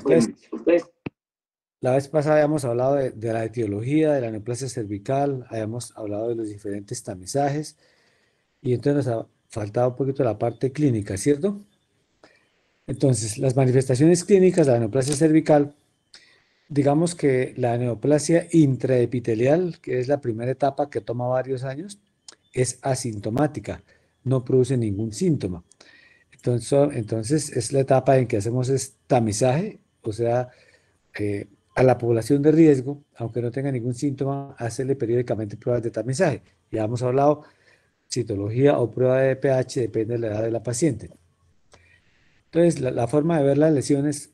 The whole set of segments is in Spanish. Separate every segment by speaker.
Speaker 1: Entonces, la vez pasada habíamos hablado de la etiología de la neoplasia cervical, habíamos hablado de los diferentes tamizajes y entonces nos ha faltado un poquito la parte clínica, ¿cierto? Entonces, las manifestaciones clínicas de la neoplasia cervical, digamos que la neoplasia intraepitelial, que es la primera etapa que toma varios años, es asintomática, no produce ningún síntoma. Entonces es la etapa en que hacemos tamizaje, o sea, a la población de riesgo, aunque no tenga ningún síntoma, hacerle periódicamente pruebas de tamizaje. Ya hemos hablado, citología o prueba de pH depende de la edad de la paciente. Entonces, la forma de ver las lesiones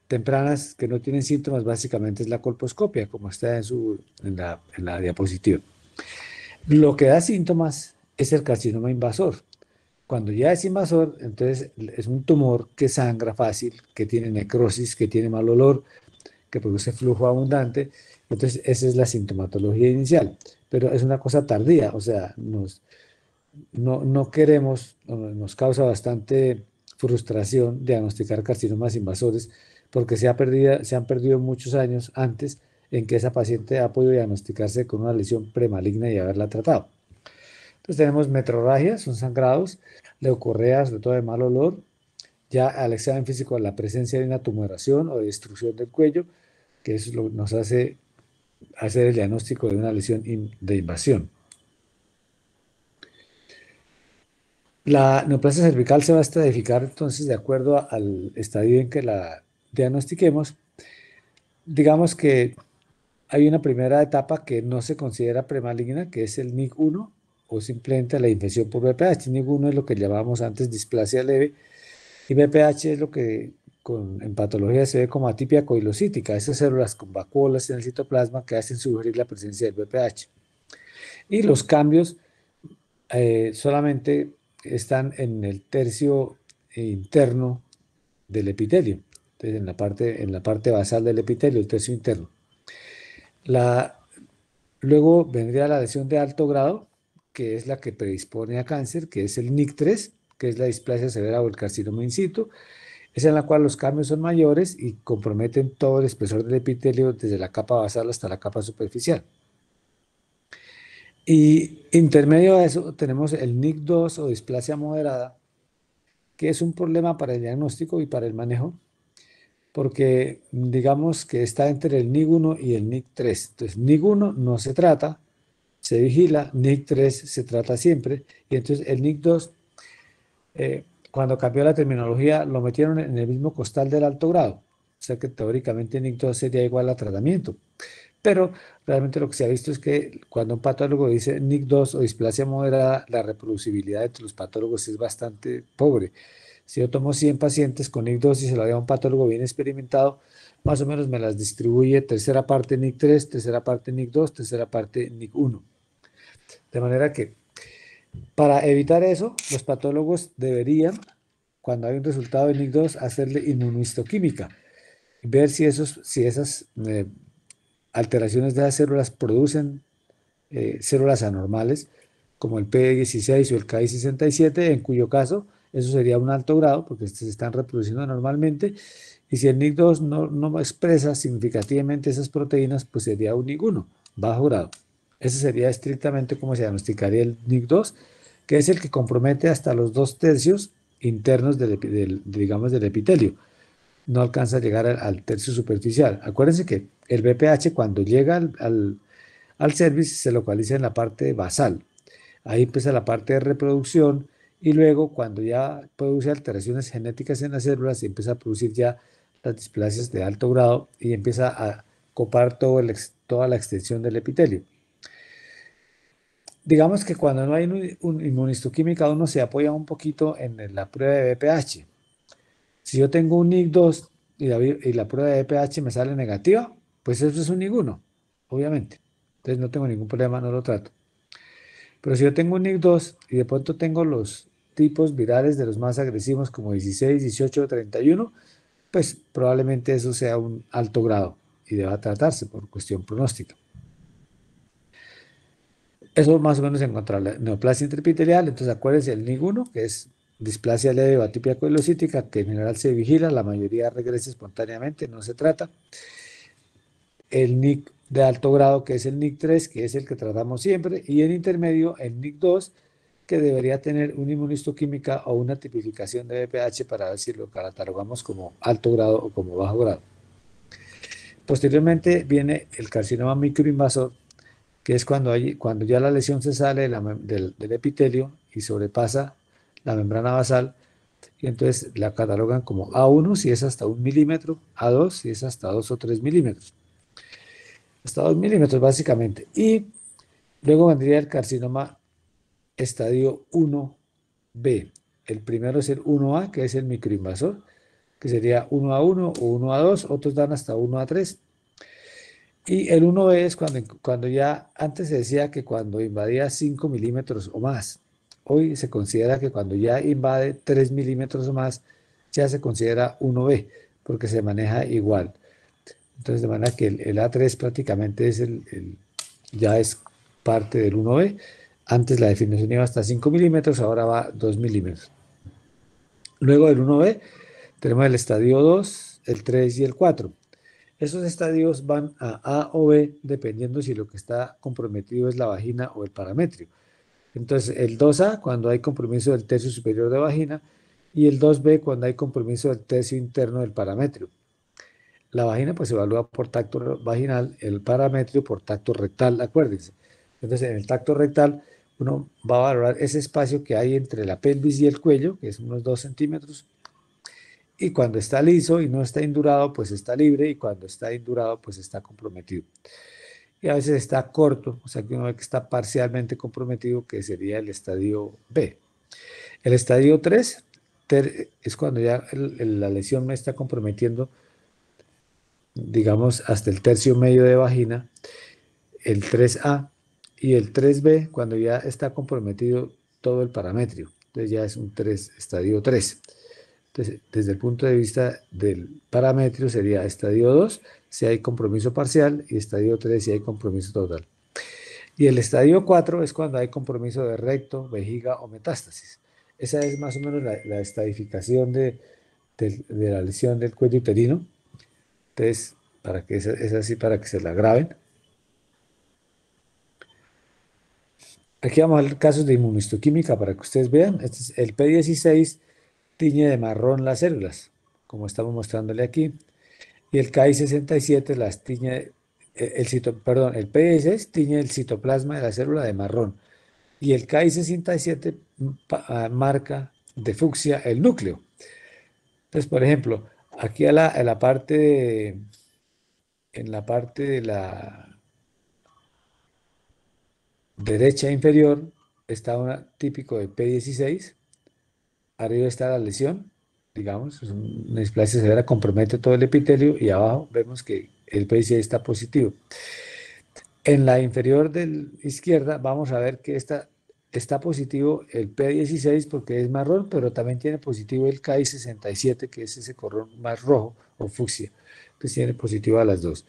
Speaker 1: tempranas que no tienen síntomas básicamente es la colposcopia, como está en la diapositiva. Lo que da síntomas es el carcinoma invasor. Cuando ya es invasor, entonces es un tumor que sangra fácil, que tiene necrosis, que tiene mal olor, que produce flujo abundante. Entonces, esa es la sintomatología inicial. Pero es una cosa tardía, o sea, no queremos, nos causa bastante frustración diagnosticar carcinomas invasores porque se han perdido muchos años antes en que esa paciente ha podido diagnosticarse con una lesión premaligna y haberla tratado. Entonces tenemos metrorragias, son sangrados, leucorreas, sobre todo de mal olor, ya al examen físico la presencia de una tumoración o de destrucción del cuello, que eso nos hace hacer el diagnóstico de una lesión de invasión. La neoplasia cervical se va a estratificar entonces de acuerdo al estadio en que la diagnostiquemos. Digamos que hay una primera etapa que no se considera premaligna, que es el NIC1 o simplemente la infección por VPH. NIC1 es lo que llamábamos antes displasia leve y VPH es lo que en patología se ve como atipia coilocítica, esas células con vacuolas en el citoplasma que hacen sugerir la presencia del VPH. Y los cambios solamente están en el tercio interno del epitelio, entonces en la parte basal del epitelio, el tercio interno. La, Luego vendría la lesión de alto grado, que es la que predispone a cáncer, que es el NIC3, que es la displasia severa o el carcinoma in situ, es en la cual los cambios son mayores y comprometen todo el espesor del epitelio desde la capa basal hasta la capa superficial. Y intermedio a eso tenemos el NIC2 o displasia moderada, que es un problema para el diagnóstico y para el manejo, porque digamos que está entre el NIC1 y el NIC3. Entonces, NIC1 no se trata, se vigila, NIC3 se trata siempre, y entonces el NIC2, cuando cambió la terminología, lo metieron en el mismo costal del alto grado. O sea que teóricamente NIC2 sería igual a tratamiento. Pero realmente lo que se ha visto es que cuando un patólogo dice NIC2 o displasia moderada, la reproducibilidad entre los patólogos es bastante pobre. Si yo tomo 100 pacientes con NIC2 y se lo doy a un patólogo bien experimentado, más o menos me las distribuye tercera parte NIC3, tercera parte NIC2, tercera parte NIC1. De manera que para evitar eso, los patólogos deberían, cuando hay un resultado de NIC2, hacerle inmunohistoquímica, ver si esas alteraciones de las células producen células anormales, como el P16 o el Ki67, en cuyo caso eso sería un alto grado, porque se están reproduciendo normalmente, y si el NIC2 no expresa significativamente esas proteínas, pues sería un NIC1, bajo grado. Ese sería estrictamente como se diagnosticaría el NIC2, que es el que compromete hasta los 2/3 internos digamos, del epitelio. No alcanza a llegar al tercio superficial. Acuérdense que el BPH cuando llega al cervix se localiza en la parte basal. Ahí empieza la parte de reproducción y luego cuando ya produce alteraciones genéticas en las células, empieza a producir ya las displasias de alto grado y empieza a copar toda la extensión del epitelio. Digamos que cuando no hay un inmunistoquímica, uno se apoya un poquito en la prueba de BPH. Si yo tengo un NIC2 y la prueba de BPH me sale negativa, pues eso es un NIC1, obviamente. Entonces no tengo ningún problema, no lo trato. Pero si yo tengo un NIC2 y de pronto tengo los tipos virales de los más agresivos como 16, 18 o 31, pues probablemente eso sea un alto grado y deba tratarse por cuestión pronóstica. Eso más o menos en cuanto a la neoplasia intraepitelial. Entonces acuérdense el NIC1, que es displasia leve o atipia coilocítica, que en general se vigila, la mayoría regresa espontáneamente, no se trata. El NIC de alto grado, que es el NIC 3, que es el que tratamos siempre, y en intermedio el NIC 2, que debería tener una inmunistoquímica o una tipificación de BPH para ver si lo catalogamos como alto grado o como bajo grado. Posteriormente viene el carcinoma microinvasor, que es cuando ya la lesión se sale del epitelio y sobrepasa la membrana basal, y entonces la catalogan como A1 si es hasta 1 milímetro, A2 si es hasta 2 o 3 milímetros, hasta 2 milímetros básicamente. Y luego vendría el carcinoma estadio 1B. El primero es el 1A, que es el microinvasor, que sería 1A1 o 1A2, otros dan hasta 1A3. Y el 1B es cuando ya, antes se decía que cuando invadía 5 milímetros o más. Hoy se considera que cuando ya invade 3 milímetros o más, ya se considera 1B, porque se maneja igual. Entonces, de manera que el A3 prácticamente ya es parte del 1B. Antes la definición iba hasta 5 milímetros, ahora va 2 milímetros. Luego del 1B tenemos el estadio 2, el 3 y el 4. Esos estadios van a o B dependiendo si lo que está comprometido es la vagina o el parametrio. Entonces, el 2A cuando hay compromiso del tercio superior de vagina y el 2B cuando hay compromiso del tercio interno del parametrio. La vagina pues se evalúa por tacto vaginal, el parametrio por tacto rectal, acuérdense. Entonces, en el tacto rectal uno va a valorar ese espacio que hay entre la pelvis y el cuello, que es unos 2 centímetros, y cuando está liso y no está indurado, pues está libre, y cuando está indurado, pues está comprometido. Y a veces está corto, o sea que uno ve que está parcialmente comprometido, que sería el estadio B. El estadio 3 es cuando ya la lesión me está comprometiendo, digamos, hasta el tercio medio de vagina, el 3A, y el 3B cuando ya está comprometido todo el parametrio. Entonces ya es un estadio 3. Entonces, desde el punto de vista del parametrio sería estadio 2 si hay compromiso parcial y estadio 3 si hay compromiso total. Y el estadio 4 es cuando hay compromiso de recto, vejiga o metástasis. Esa es más o menos la estadificación de la lesión del cuello uterino. Entonces, es así para que se la graben. Aquí vamos a ver casos de inmunohistoquímica para que ustedes vean. El P16 tiñe de marrón las células, como estamos mostrándole aquí. Y el KI67 las tiñe, el P16 tiñe el citoplasma de la célula de marrón. Y el KI67 marca de fucsia el núcleo. Entonces, por ejemplo, aquí en la parte de la derecha inferior está un típico de P16. Arriba está la lesión, digamos, es una displasia severa, compromete todo el epitelio y abajo vemos que el P16 está positivo. En la inferior de la izquierda vamos a ver que está positivo el P16 porque es marrón, pero también tiene positivo el KI67, que es ese color más rojo o fucsia. Entonces tiene positivo a las dos.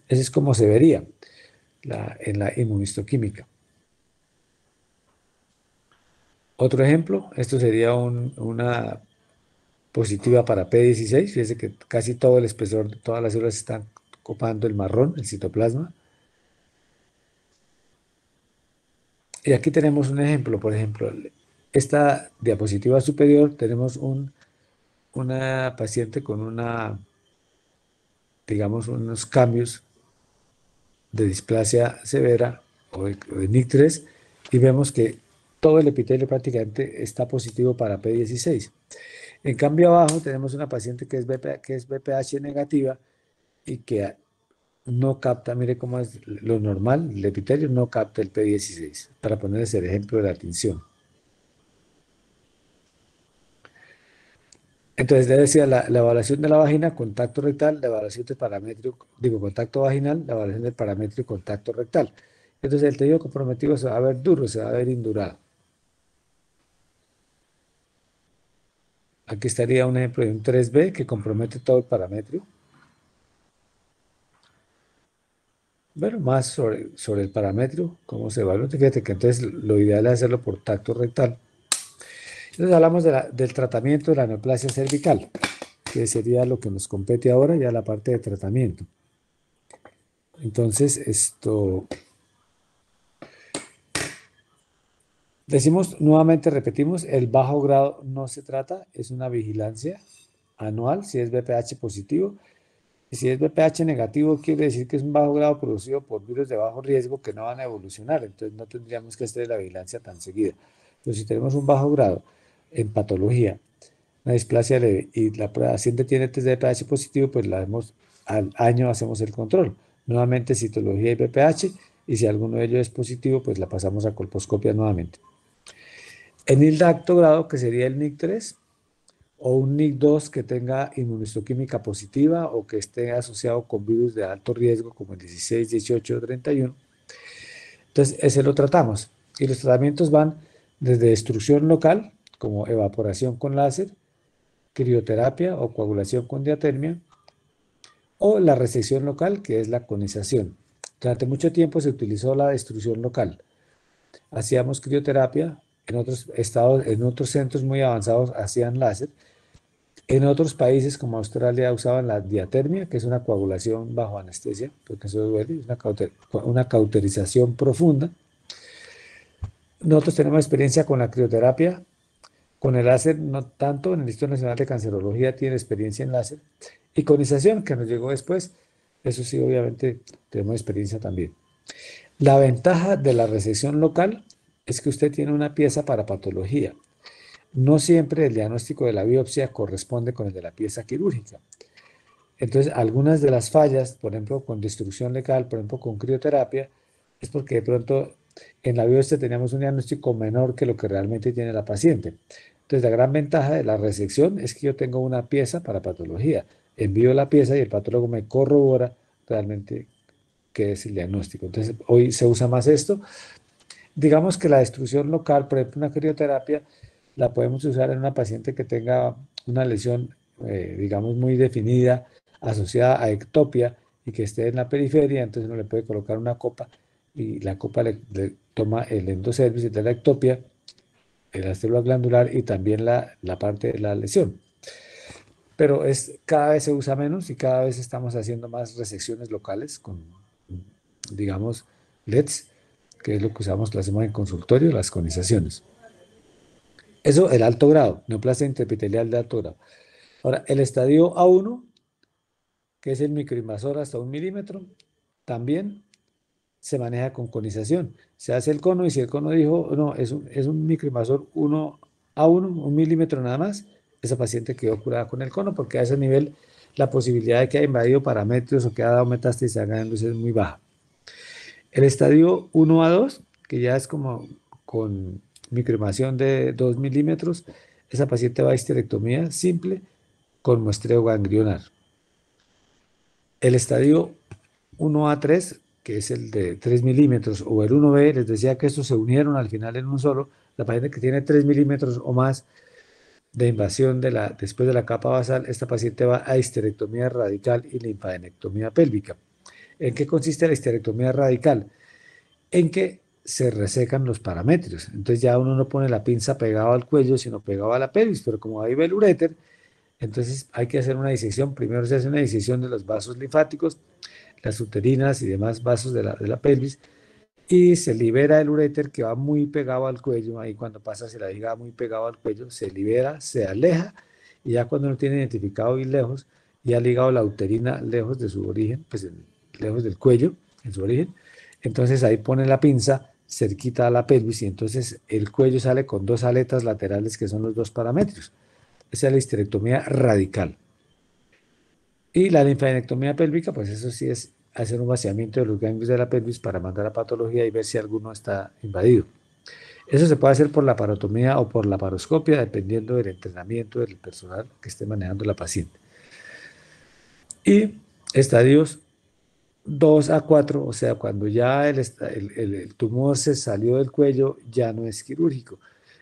Speaker 1: Ese es como se vería en la inmunistoquímica. Otro ejemplo, esto sería una positiva para P16. Fíjense que casi todo el espesor de todas las células están copando el marrón, el citoplasma. Y aquí tenemos un ejemplo, por ejemplo, esta diapositiva superior tenemos una paciente con digamos, unos cambios de displasia severa o de NIC3 y vemos que todo el epitelio prácticamente está positivo para P16. En cambio abajo tenemos una paciente que es BPH negativa y que no capta, mire cómo es lo normal, el epitelio no capta el P16, para ponerles el ejemplo de la tinción. Entonces, le decía, la evaluación de la vagina, contacto rectal, la evaluación del parametrio, digo, contacto vaginal, la evaluación del parametrio, contacto rectal. Entonces, el tejido comprometido se va a ver duro, se va a ver indurado. Aquí estaría un ejemplo de un 3B que compromete todo el parametrio. Bueno, más sobre el parametrio, cómo se evalúa. Fíjate que entonces lo ideal es hacerlo por tacto rectal. Entonces hablamos del tratamiento de la neoplasia cervical, que sería lo que nos compete ahora, ya la parte de tratamiento. Entonces, decimos, nuevamente repetimos, el bajo grado no se trata, es una vigilancia anual, si es BPH positivo. Y si es BPH negativo, quiere decir que es un bajo grado producido por virus de bajo riesgo que no van a evolucionar, entonces no tendríamos que hacer la vigilancia tan seguida. Pero si tenemos un bajo grado en patología, una displasia leve y la paciente tiene test de BPH positivo, pues la hacemos al año, hacemos el control. Nuevamente citología y BPH, y si alguno de ellos es positivo, pues la pasamos a colposcopia nuevamente. En el de alto grado, que sería el NIC3, o un NIC2 que tenga inmunohistoquímica positiva o que esté asociado con virus de alto riesgo como el 16, 18 o 31. Entonces, ese lo tratamos. Y los tratamientos van desde destrucción local, como evaporación con láser, crioterapia o coagulación con diatermia, o la resección local, que es la conización. Durante mucho tiempo se utilizó la destrucción local. Hacíamos crioterapia, en otros estados, en otros centros muy avanzados hacían láser. En otros países como Australia usaban la diatermia, que es una coagulación bajo anestesia, porque eso duele, es una cauterización profunda. Nosotros tenemos experiencia con la crioterapia, con el láser no tanto, en el Instituto Nacional de Cancerología tiene experiencia en láser, y conización, que nos llegó después, eso sí, obviamente tenemos experiencia también. La ventaja de la resección local es que usted tiene una pieza para patología. No siempre el diagnóstico de la biopsia corresponde con el de la pieza quirúrgica. Entonces, algunas de las fallas, por ejemplo, con destrucción legal, por ejemplo, con crioterapia, es porque de pronto en la biopsia teníamos un diagnóstico menor que lo que realmente tiene la paciente. Entonces, la gran ventaja de la resección es que yo tengo una pieza para patología. Envío la pieza y el patólogo me corrobora realmente qué es el diagnóstico. Entonces, hoy se usa más esto. Digamos que la destrucción local, por ejemplo, una crioterapia, la podemos usar en una paciente que tenga una lesión, digamos, muy definida, asociada a ectopia y que esté en la periferia, entonces uno le puede colocar una copa y la copa le toma el endocervix de la ectopia, la célula glandular y también la parte de la lesión. Pero cada vez se usa menos y cada vez estamos haciendo más resecciones locales con, digamos, LEDs, que es lo que usamos, lo hacemos en consultorio, las conizaciones. Eso, el alto grado, neoplasia intraepitelial de alto grado. Ahora, el estadio A1, que es el microinvasor hasta 1 milímetro, también se maneja con conización. Se hace el cono y si el cono dijo, no, es un microinvasor 1 A1, 1 milímetro nada más, esa paciente quedó curada con el cono porque a ese nivel la posibilidad de que haya invadido paramétrios o que haya dado metástasis a ganglios es muy baja. El estadio 1 a 2, que ya es como con microinvasión de 2 milímetros, esa paciente va a histerectomía simple con muestreo ganglionar. El estadio 1 a 3, que es el de 3 milímetros, o el 1B, les decía que estos se unieron al final en un solo. La paciente que tiene 3 milímetros o más de invasión después de la capa basal, esta paciente va a histerectomía radical y linfadenectomía pélvica. ¿En qué consiste la histerectomía radical? En que se resecan los paramétrios. Entonces ya uno no pone la pinza pegada al cuello, sino pegado a la pelvis, pero como ahí va el uréter, entonces hay que hacer una disección. Primero se hace una disección de los vasos linfáticos, las uterinas y demás vasos de la pelvis, y se libera el uréter que va muy pegado al cuello. Ahí cuando pasa se la diga muy pegado al cuello, se libera, se aleja, y ya cuando uno tiene identificado y lejos, y ha ligado la uterina lejos de su origen, pues lejos del cuello, en su origen, entonces ahí pone la pinza cerquita a la pelvis y entonces el cuello sale con dos aletas laterales que son los dos paramétrios. Esa es la histerectomía radical. Y la linfadenectomía pélvica, pues eso sí es hacer un vaciamiento de los ganglios de la pelvis para mandar a patología y ver si alguno está invadido. Eso se puede hacer por la parotomía o por la paroscopia, dependiendo del entrenamiento del personal que esté manejando la paciente. Y estadios 2 a 4, o sea, cuando ya el tumor se salió del cuello, ya no es quirúrgico.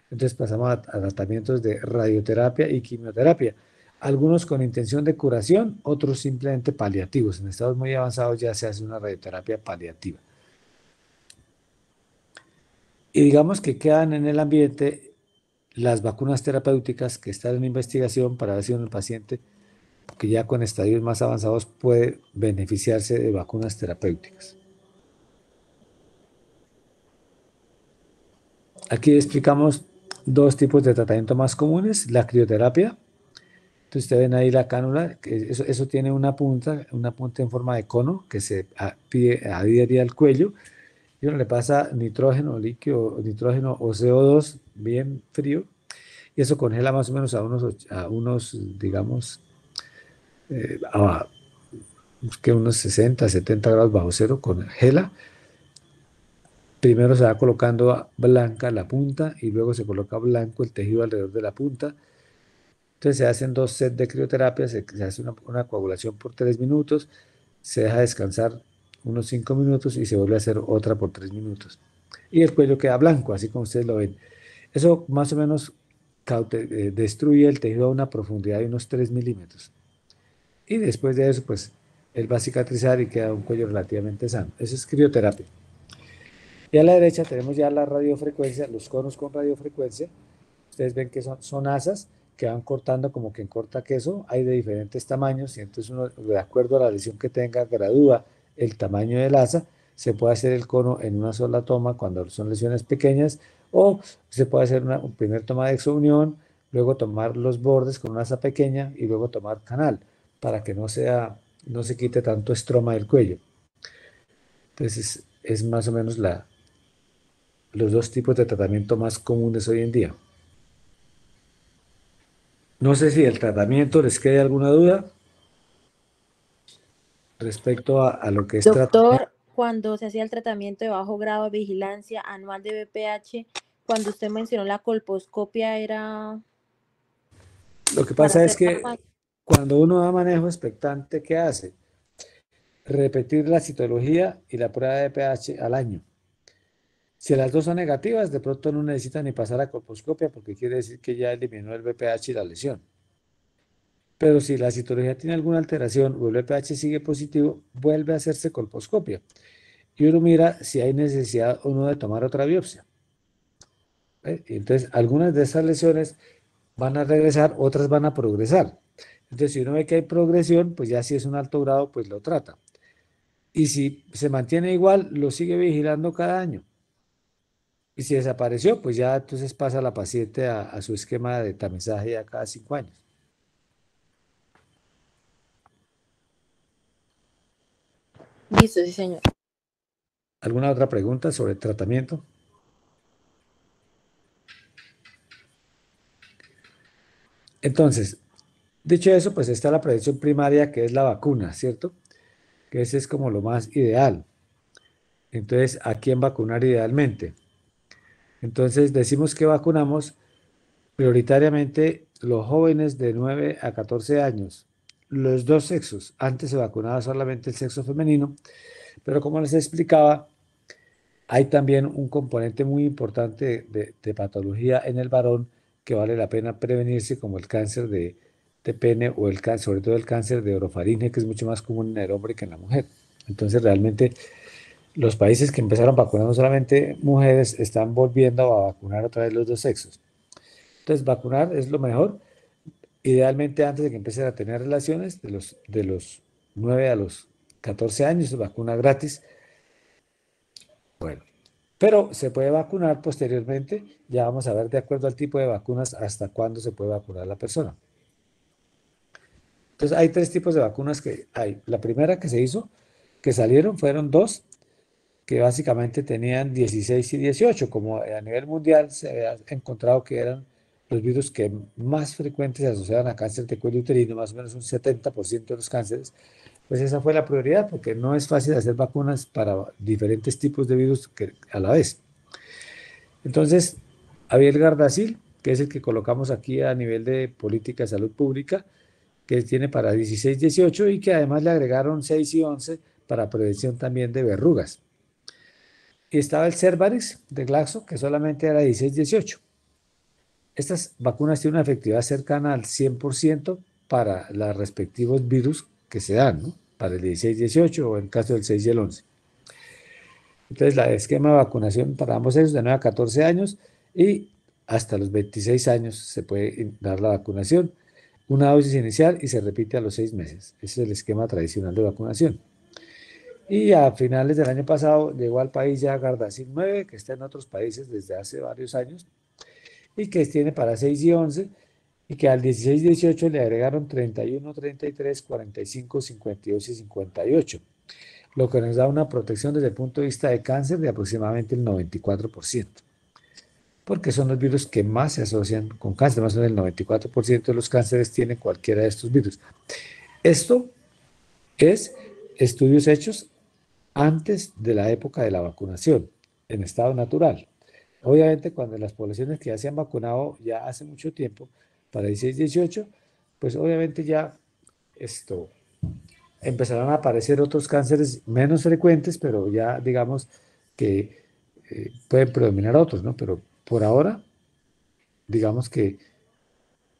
Speaker 1: Entonces pasamos a tratamientos de radioterapia y quimioterapia. Algunos con intención de curación, otros simplemente paliativos. En estados muy avanzados ya se hace una radioterapia paliativa. Y digamos que quedan en el ambiente las vacunas terapéuticas que están en investigación para ver si el paciente que ya con estadios más avanzados puede beneficiarse de vacunas terapéuticas. Aquí explicamos dos tipos de tratamiento más comunes, la crioterapia. Entonces ustedes ven ahí la cánula, que eso tiene una punta en forma de cono que se adhiere al cuello y uno le pasa nitrógeno líquido, nitrógeno o CO2 bien frío y eso congela más o menos a unos digamos, a que unos 60, 70 grados bajo cero, congela. Primero se va colocando blanca la punta y luego se coloca blanco el tejido alrededor de la punta. Entonces se hacen dos sets de crioterapia, se hace una coagulación por 3 minutos, se deja descansar unos 5 minutos y se vuelve a hacer otra por 3 minutos. Y el cuello queda blanco, así como ustedes lo ven. Eso más o menos destruye el tejido a una profundidad de unos 3 milímetros. Y después de eso, pues él va a cicatrizar y queda un cuello relativamente sano. Eso es crioterapia. Y a la derecha tenemos ya la radiofrecuencia, los conos con radiofrecuencia. Ustedes ven que son asas que van cortando como que en corta queso. Hay de diferentes tamaños y entonces uno, de acuerdo a la lesión que tenga, gradúa el tamaño del asa. Se puede hacer el cono en una sola toma cuando son lesiones pequeñas o se puede hacer una primer toma de exunión, luego tomar los bordes con una asa pequeña y luego tomar canal para que no se quite tanto estroma del cuello. Entonces es más o menos los dos tipos de tratamiento más comunes hoy en día. No sé si el tratamiento les quede alguna duda respecto a lo que es tratamiento.
Speaker 2: Doctor, cuando se hacía el tratamiento de bajo grado de vigilancia anual de BPH, cuando usted mencionó la colposcopia, ¿era
Speaker 1: Lo que
Speaker 2: para
Speaker 1: pasa es
Speaker 2: hacer
Speaker 1: que
Speaker 2: tamaño?
Speaker 1: cuando uno da manejo expectante, ¿qué hace? Repetir la citología y la prueba de pH al año. Si las dos son negativas, de pronto no necesita ni pasar a colposcopia porque quiere decir que ya eliminó el BPH y la lesión. Pero si la citología tiene alguna alteración o el BPH sigue positivo, vuelve a hacerse colposcopia. Y uno mira si hay necesidad o no de tomar otra biopsia. Y entonces, algunas de esas lesiones van a regresar, otras van a progresar. Entonces, si uno ve que hay progresión, pues ya si es un alto grado, pues lo trata. Y si se mantiene igual, lo sigue vigilando cada año. Y si desapareció, pues ya entonces pasa la paciente a su esquema de tamizaje a cada 5 años.
Speaker 2: Listo, sí, señor.
Speaker 1: ¿Alguna otra pregunta sobre el tratamiento? Entonces, dicho eso, pues está la prevención primaria, que es la vacuna, ¿cierto? Que ese es como lo más ideal. Entonces, ¿a quién vacunar idealmente? Entonces, decimos que vacunamos prioritariamente los jóvenes de 9 a 14 años, los dos sexos. Antes se vacunaba solamente el sexo femenino, pero como les explicaba, hay también un componente muy importante de patología en el varón que vale la pena prevenirse, como el cáncer de pene o sobre todo el cáncer de orofaringe, que es mucho más común en el hombre que en la mujer. Entonces, realmente los países que empezaron vacunando solamente mujeres están volviendo a vacunar otra vez los dos sexos. Entonces, vacunar es lo mejor. Idealmente antes de que empiecen a tener relaciones, de los 9 a los 14 años, vacuna gratis. Bueno, pero se puede vacunar posteriormente. Ya vamos a ver de acuerdo al tipo de vacunas hasta cuándo se puede vacunar la persona. Entonces, hay tres tipos de vacunas que hay. La primera que se hizo, que salieron, fueron dos, que básicamente tenían 16 y 18, como a nivel mundial se había encontrado que eran los virus que más frecuentes se asociaban a cáncer de cuello uterino, más o menos un 70% de los cánceres, pues esa fue la prioridad, porque no es fácil hacer vacunas para diferentes tipos de virus a la vez. Entonces, había el Gardasil, que es el que colocamos aquí a nivel de política de salud pública, que tiene para 16, 18 y que además le agregaron 6 y 11 para prevención también de verrugas. Y estaba el Cervarix de Glaxo, que solamente era 16-18. Estas vacunas tienen una efectividad cercana al 100% para los respectivos virus que se dan, ¿no? Para el 16-18 o en el caso del 6 y el 11. Entonces, el esquema de vacunación para ambos sexos de 9 a 14 años y hasta los 26 años se puede dar la vacunación, una dosis inicial y se repite a los 6 meses. Ese es el esquema tradicional de vacunación. Y a finales del año pasado llegó al país ya Gardasil 9, que está en otros países desde hace varios años, y que tiene para 6 y 11, y que al 16 y 18 le agregaron 31, 33, 45, 52 y 58, lo que nos da una protección desde el punto de vista de cáncer de aproximadamente el 94%, porque son los virus que más se asocian con cáncer, más o menos el 94% de los cánceres tienen cualquiera de estos virus. Esto es estudios hechos antes de la época de la vacunación, en estado natural. Obviamente, cuando las poblaciones que ya se han vacunado ya hace mucho tiempo, para 16-18, pues obviamente ya esto empezarán a aparecer otros cánceres menos frecuentes, pero ya digamos que pueden predominar otros, ¿no? Pero por ahora, digamos que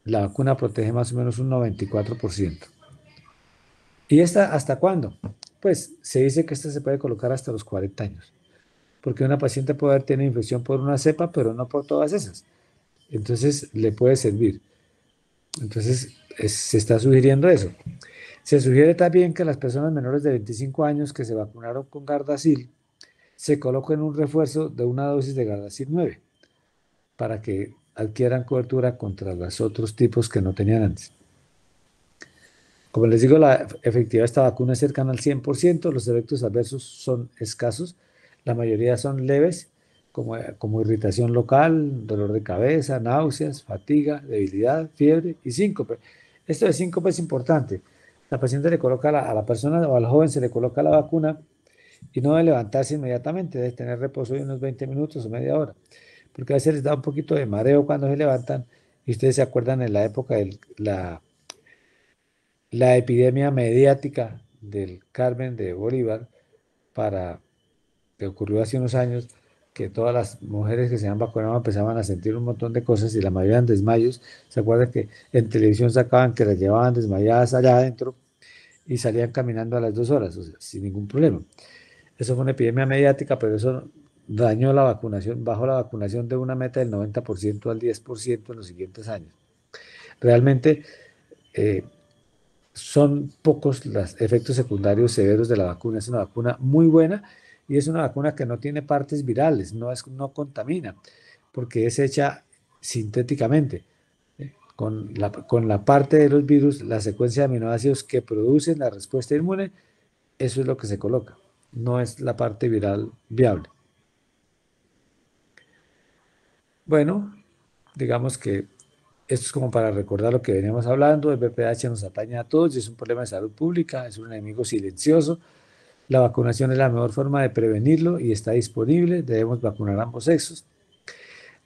Speaker 1: la vacuna protege más o menos un 94%. ¿Y esta hasta cuándo? Pues se dice que esta se puede colocar hasta los 40 años, porque una paciente puede haber tenido infección por una cepa, pero no por todas esas. Entonces le puede servir. Entonces se está sugiriendo eso. Se sugiere también que las personas menores de 25 años que se vacunaron con Gardasil se coloquen un refuerzo de una dosis de Gardasil 9 para que adquieran cobertura contra los otros tipos que no tenían antes. Como les digo, la efectividad de esta vacuna es cercana al 100%, los efectos adversos son escasos, la mayoría son leves, como irritación local, dolor de cabeza, náuseas, fatiga, debilidad, fiebre y síncope. Esto de síncope es importante. La paciente le coloca a la persona o al joven se le coloca la vacuna y no debe levantarse inmediatamente, debe tener reposo de unos 20 minutos o media hora, porque a veces les da un poquito de mareo cuando se levantan y ustedes se acuerdan en la época de la epidemia mediática del Carmen de Bolívar, que ocurrió hace unos años, que todas las mujeres que se han vacunado empezaban a sentir un montón de cosas y la mayoría eran desmayos. ¿Se acuerdan que en televisión sacaban que las llevaban desmayadas allá adentro y salían caminando a las 2 horas, o sea, sin ningún problema? Eso fue una epidemia mediática, pero eso dañó la vacunación, bajó la vacunación de una meta del 90% al 10% en los siguientes años. Realmente eh, son pocos los efectos secundarios severos de la vacuna. Es una vacuna muy buena y es una vacuna que no tiene partes virales, no contamina, porque es hecha sintéticamente. Con la parte de los virus, la secuencia de aminoácidos que producen la respuesta inmune, eso es lo que se coloca, no es la parte viral viable. Bueno, digamos que esto es como para recordar lo que veníamos hablando. El VPH nos atañe a todos y es un problema de salud pública, es un enemigo silencioso. La vacunación es la mejor forma de prevenirlo y está disponible. Debemos vacunar a ambos sexos.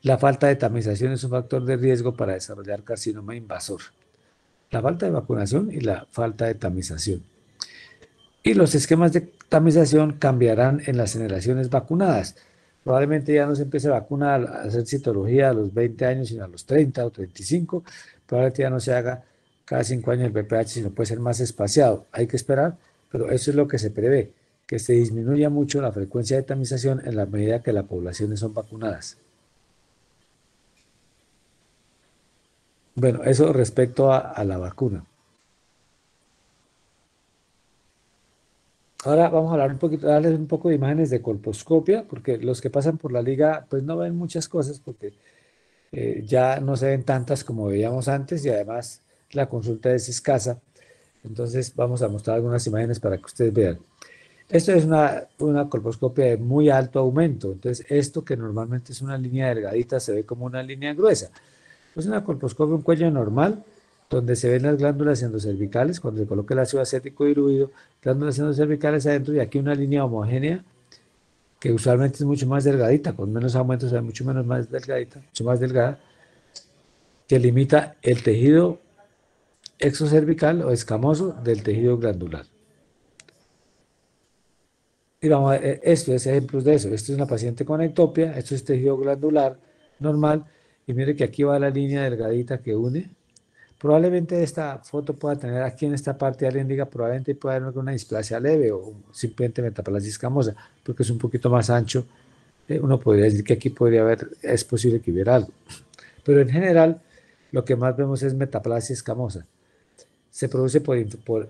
Speaker 1: La falta de tamización es un factor de riesgo para desarrollar carcinoma invasor. La falta de vacunación y la falta de tamización. Y los esquemas de tamización cambiarán en las generaciones vacunadas. Probablemente ya no se empiece a vacunar, a hacer citología a los 20 años, sino a los 30 o 35. Probablemente ya no se haga cada 5 años el VPH, sino puede ser más espaciado. Hay que esperar, pero eso es lo que se prevé, que se disminuya mucho la frecuencia de tamización en la medida que las poblaciones son vacunadas. Bueno, eso respecto a la vacuna. Ahora vamos a hablar un poquito, darles un poco de imágenes de colposcopia, porque los que pasan por la liga pues no ven muchas cosas porque ya no se ven tantas como veíamos antes y además la consulta es escasa. Entonces vamos a mostrar algunas imágenes para que ustedes vean. Esto es una colposcopia de muy alto aumento. Entonces esto que normalmente es una línea delgadita se ve como una línea gruesa. Es una colposcopia, un cuello normal, donde se ven las glándulas endocervicales, cuando se coloca el ácido acético diluido, glándulas endocervicales adentro y aquí una línea homogénea que usualmente es mucho más delgadita, con menos aumentos, o sea, mucho menos más delgadita, mucho más delgada, que limita el tejido exocervical o escamoso del tejido glandular. Y vamos a ver, esto es ejemplos de eso. Esto es una paciente con ectopia, esto es tejido glandular normal, y mire que aquí va la línea delgadita que une. Probablemente esta foto pueda tener aquí en esta parte, alguien diga, probablemente pueda haber alguna displasia leve o simplemente metaplasia escamosa, porque es un poquito más ancho. Uno podría decir que aquí es posible que hubiera algo. Pero en general, lo que más vemos es metaplasia escamosa. Se produce por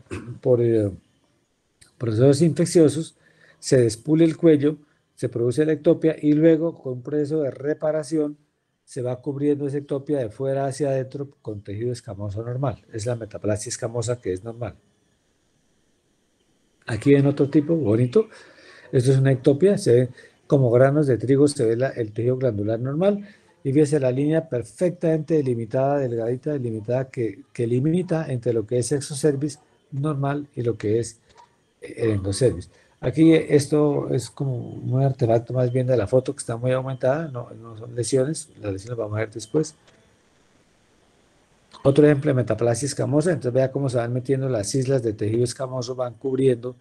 Speaker 1: procesos infecciosos, se despule el cuello, se produce la ectopia y luego, con un proceso de reparación, se va cubriendo esa ectopia de fuera hacia adentro con tejido escamoso normal. Es la metaplasia escamosa que es normal. Aquí ven otro tipo bonito. Esto es una ectopia, se ve como granos de trigo, se ve el tejido glandular normal y fíjese la línea perfectamente delimitada, delgadita, delimitada, que limita entre lo que es exocervix normal y lo que es el endocervix. Aquí esto es como un artefacto más bien de la foto que está muy aumentada, no son lesiones, las lesiones vamos a ver después. Otro ejemplo de metaplasia escamosa, entonces vea cómo se van metiendo las islas de tejido escamoso, van cubriendo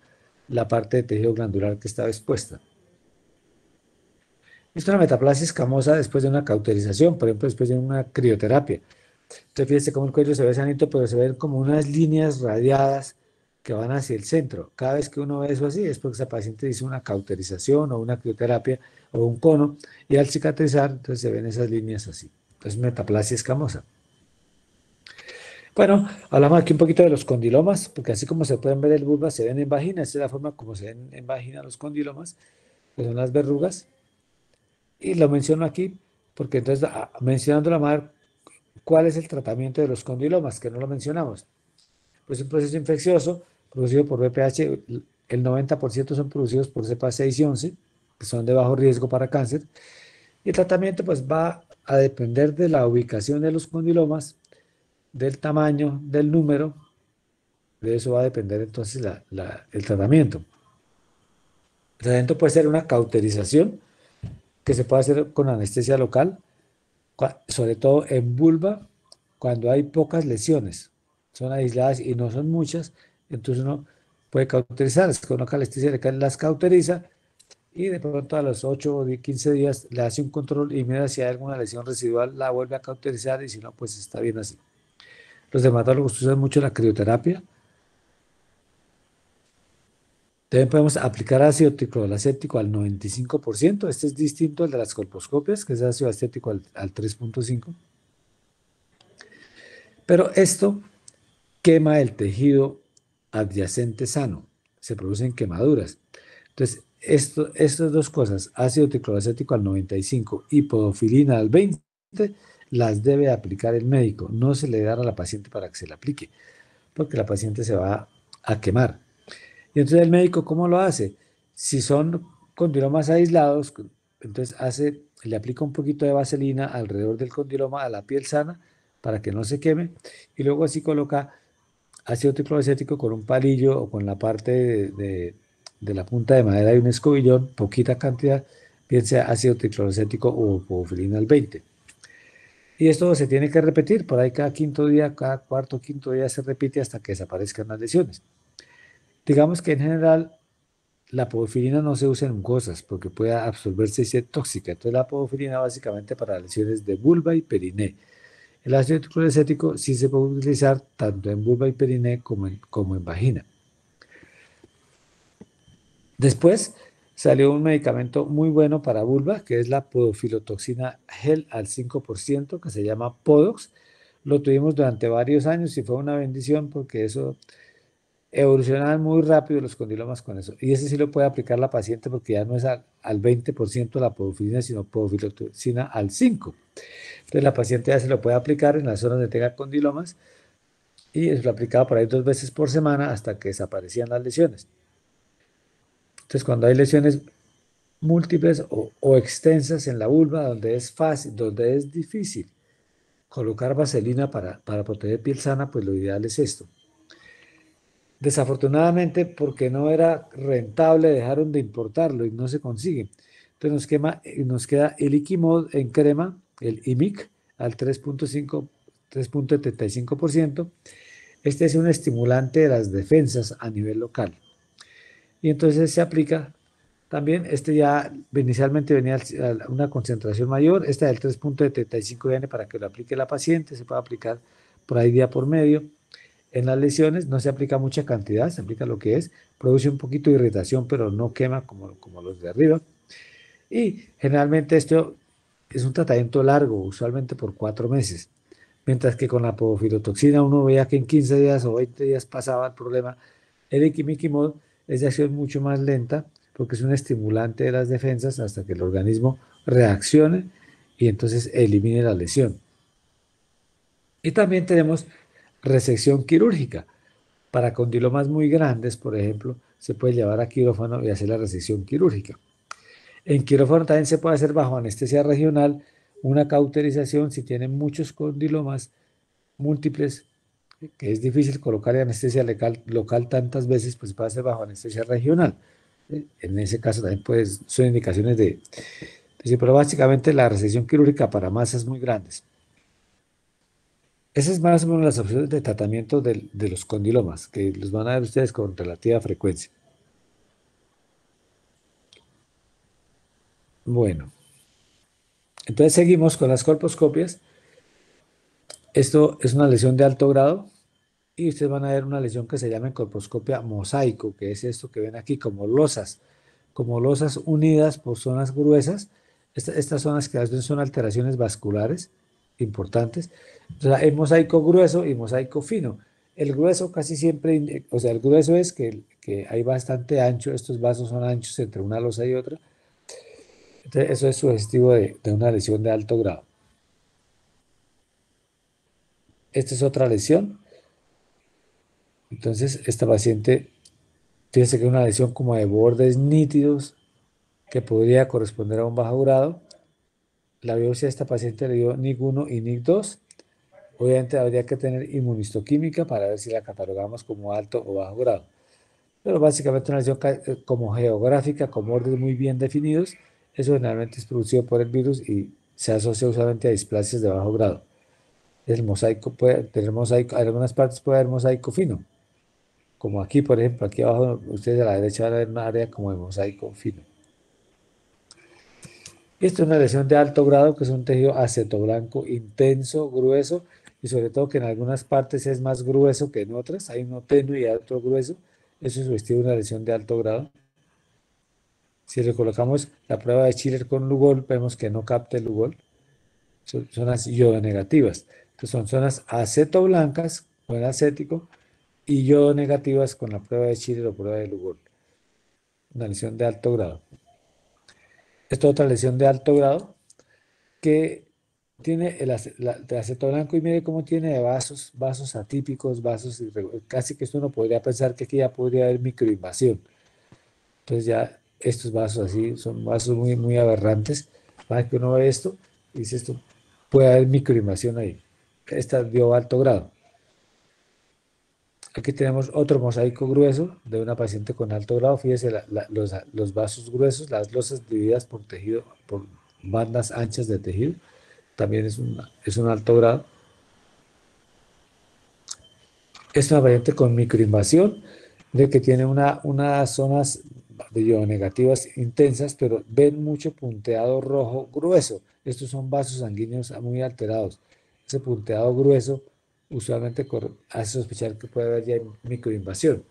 Speaker 1: la parte de tejido glandular que estaba expuesta. Esto es una metaplasia escamosa después de una cauterización, por ejemplo, después de una crioterapia. Entonces fíjese cómo el cuello se ve sanito, pero se ven como unas líneas radiadas que van hacia el centro. Cada vez que uno ve eso así es porque esa paciente hizo una cauterización o una crioterapia o un cono y al cicatrizar entonces se ven esas líneas así. Entonces metaplasia escamosa. Bueno, hablamos aquí un poquito de los condilomas, porque así como se pueden ver en vulva, se ven en vagina. Esta es la forma como se ven en vagina los condilomas, que son las verrugas. Y lo menciono aquí porque entonces, mencionando la madre, ¿cuál es el tratamiento de los condilomas? Que no lo mencionamos. Pues es un proceso infeccioso producido por VPH. El 90% son producidos por cepa 6 y 11, que son de bajo riesgo para cáncer. Y el tratamiento pues va a depender de la ubicación de los condilomas, del tamaño, del número. De eso va a depender entonces el tratamiento. El tratamiento puede ser una cauterización que se puede hacer con anestesia local, sobre todo en vulva, cuando hay pocas lesiones, son aisladas y no son muchas, entonces uno puede cauterizar, es con una anestesia local las cauteriza y de pronto a los 8 o 15 días le hace un control y mira si hay alguna lesión residual, la vuelve a cauterizar y si no, pues está bien así. Los dermatólogos usan mucho la crioterapia. También podemos aplicar ácido tricloracético al 95%. Este es distinto al de las colposcopias, que es ácido acético al 3.5. Pero esto quema el tejido adyacente sano. Se producen quemaduras. Entonces, estas dos cosas, ácido tricloracético al 95 y podofilina al 20, las debe aplicar el médico. No se le da a la paciente para que se la aplique, porque la paciente se va a quemar. Y entonces el médico, ¿cómo lo hace? Si son condilomas aislados, entonces le aplica un poquito de vaselina alrededor del condiloma a la piel sana para que no se queme y luego así coloca ácido tricloracético con un palillo o con la parte de la punta de madera de un escobillón, poquita cantidad, bien sea ácido tricloracético o podofilina al 20. Y esto se tiene que repetir, por ahí cada quinto día, cada cuarto, quinto día se repite hasta que desaparezcan las lesiones. Digamos que en general la podofilina no se usa en mucosas porque puede absorberse y ser tóxica. Entonces la podofilina básicamente para lesiones de vulva y periné. El ácido cloracético sí se puede utilizar tanto en vulva y periné como en vagina. Después salió un medicamento muy bueno para vulva, que es la podofilotoxina gel al 5%, que se llama Podox. Lo tuvimos durante varios años y fue una bendición porque eso evolucionaban muy rápido los condilomas con eso. Y ese sí lo puede aplicar la paciente porque ya no es al 20% la podofilina, sino podofilotoxina al 5%. Entonces la paciente ya se lo puede aplicar en las zonas donde tenga condilomas y es lo aplicaba por ahí 2 veces por semana hasta que desaparecían las lesiones. Entonces cuando hay lesiones múltiples o extensas en la vulva, donde es fácil, donde es difícil colocar vaselina para proteger piel sana, pues lo ideal es esto. Desafortunadamente, porque no era rentable, dejaron de importarlo y no se consigue. Entonces nos queda el Iquimod en crema, el IMIC, al 3.5, 3.75%. Este es un estimulante de las defensas a nivel local. Y entonces se aplica también, este ya inicialmente venía a una concentración mayor, esta del 3.75 viene para que lo aplique la paciente, se puede aplicar por ahí día por medio. En las lesiones no se aplica mucha cantidad, se aplica lo que es, produce un poquito de irritación, pero no quema como los de arriba. Y generalmente esto es un tratamiento largo, usualmente por 4 meses. Mientras que con la podofilotoxina uno veía que en 15 días o 20 días pasaba el problema. El Iquimiquimod es de acción mucho más lenta porque es un estimulante de las defensas hasta que el organismo reaccione y entonces elimine la lesión. Y también tenemos resección quirúrgica. Para condilomas muy grandes, por ejemplo, se puede llevar a quirófano y hacer la resección quirúrgica. En quirófano también se puede hacer bajo anestesia regional una cauterización si tienen muchos condilomas múltiples, que es difícil colocar anestesia local tantas veces, pues se puede hacer bajo anestesia regional. En ese caso también pues, son indicaciones de pero básicamente la resección quirúrgica para masas muy grandes. Esas es más o menos las opciones de tratamiento de los condilomas, que los van a ver ustedes con relativa frecuencia. Bueno, entonces seguimos con las colposcopias. Esto es una lesión de alto grado y ustedes van a ver una lesión que se llama en colposcopia mosaico, que es esto que ven aquí como losas unidas por zonas gruesas. Estas zonas que a veces son alteraciones vasculares importantes. Entonces, hay mosaico grueso y mosaico fino. El grueso casi siempre, o sea, el grueso es que hay bastante ancho, estos vasos son anchos entre una losa y otra. Entonces, eso es sugestivo de una lesión de alto grado. Esta es otra lesión. Entonces, esta paciente, fíjese que es una lesión como de bordes nítidos que podría corresponder a un bajo grado. La biopsia de esta paciente le dio NIC1 y NIC2. Obviamente habría que tener inmunistoquímica para ver si la catalogamos como alto o bajo grado. Pero básicamente una lesión como geográfica, con bordes muy bien definidos. Eso generalmente es producido por el virus y se asocia usualmente a displasias de bajo grado. El mosaico puede tener mosaico, en algunas partes puede haber mosaico fino, como aquí, por ejemplo, aquí abajo, ustedes a la derecha van a ver un área como de mosaico fino. Esto es una lesión de alto grado, que es un tejido acetoblanco intenso, grueso, y sobre todo que en algunas partes es más grueso que en otras. Hay uno tenue y otro grueso. Eso es de una lesión de alto grado. Si le colocamos la prueba de Schiller con Lugol, vemos que no capta el Lugol. Son zonas iodonegativas. Entonces son zonas acetoblancas con el acético y iodonegativas con la prueba de Schiller o prueba de Lugol. Una lesión de alto grado. Esta otra lesión de alto grado que tiene el aceto blanco y mire cómo tiene de vasos atípicos, casi que esto uno podría pensar que aquí ya podría haber microinvasión. Entonces ya estos vasos así son vasos muy, muy aberrantes. Para que uno ve esto y dice esto, puede haber microinvasión ahí. Esta dio alto grado. Aquí tenemos otro mosaico grueso de una paciente con alto grado. Fíjese los vasos gruesos, las losas divididas por tejido, por bandas anchas de tejido. También es un alto grado. Es una variante con microinvasión, de que tiene unas zonas de negativas intensas, pero ven mucho punteado rojo grueso. Estos son vasos sanguíneos muy alterados. Ese punteado grueso usualmente hace sospechar que puede haber ya microinvasión.